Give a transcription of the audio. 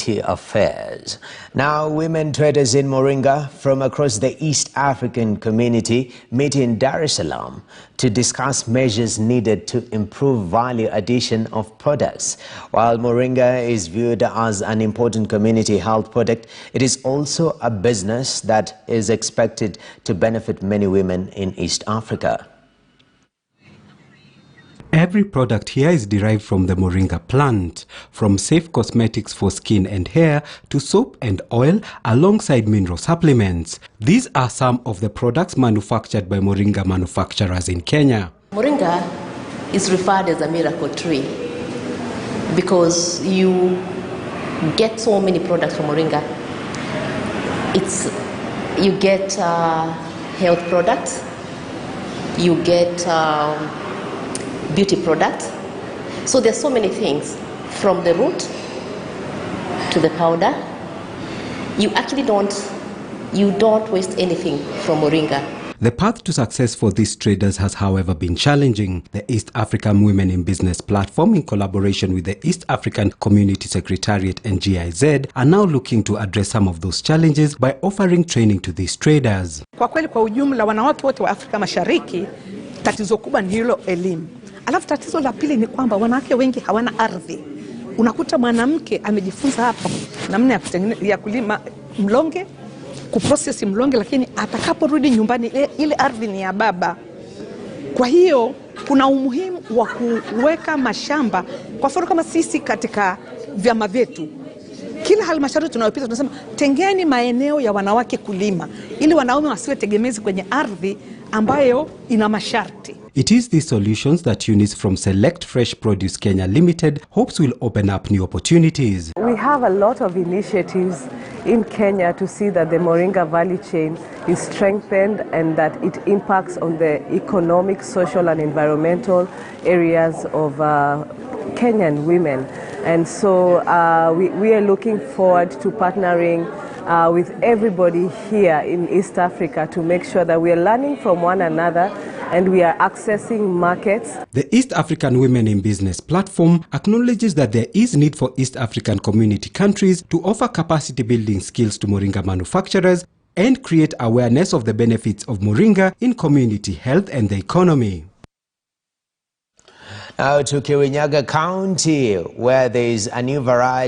Community Affairs. Now, women traders in Moringa from across the East African community meet in Dar es Salaam to discuss measures needed to improve value addition of products. While Moringa is viewed as an important community health product, it is also a business that is expected to benefit many women in East Africa. Every product here is derived from the Moringa plant, from safe cosmetics for skin and hair to soap and oil alongside mineral supplements. These are some of the products manufactured by Moringa manufacturers in Kenya. Moringa is referred as a miracle tree because you get so many products from Moringa. You get health products, you get beauty products. So there's so many things, from the root to the powder. You actually don't waste anything from Moringa. The path to success for these traders has, however, been challenging. The East African Women in Business platform, in collaboration with the East African Community Secretariat and GIZ, are now looking to address some of those challenges by offering training to these traders. Kwa kweli, kwa ujumla, wanawake wote wa Afrika Mashariki, tatizo kubwa ni hilo elimu. Alafu tatizo la pili ni kwamba wanawake wengi hawana ardhi. Unakuta mwanamke amejifunza hapo namna ya kulima mlonge, kuprocess mlonge, lakini atakaporudi nyumbani ile ardhi ni ya baba. Kwa hiyo kuna umuhimu wa kuweka mashamba. Kwa mfano kama sisi katika vyama vyetu, kila halmashauri tunayopita tunasema tengeni maeneo ya wanawake kulima ili wanaume wasiwe tegemezi kwenye ardhi ambayo ina masharti. It is these solutions that units from Select Fresh Produce Kenya Limited hopes will open up new opportunities. We have a lot of initiatives in Kenya to see that the Moringa value chain is strengthened and that it impacts on the economic, social and environmental areas of Kenyan women. And so we are looking forward to partnering with everybody here in East Africa to make sure that we are learning from one another and we are accessing markets. The East African Women in Business platform acknowledges that there is need for East African community countries to offer capacity building skills to Moringa manufacturers and create awareness of the benefits of Moringa in community health and the economy. Now to Kirinyaga County, where there is a new variety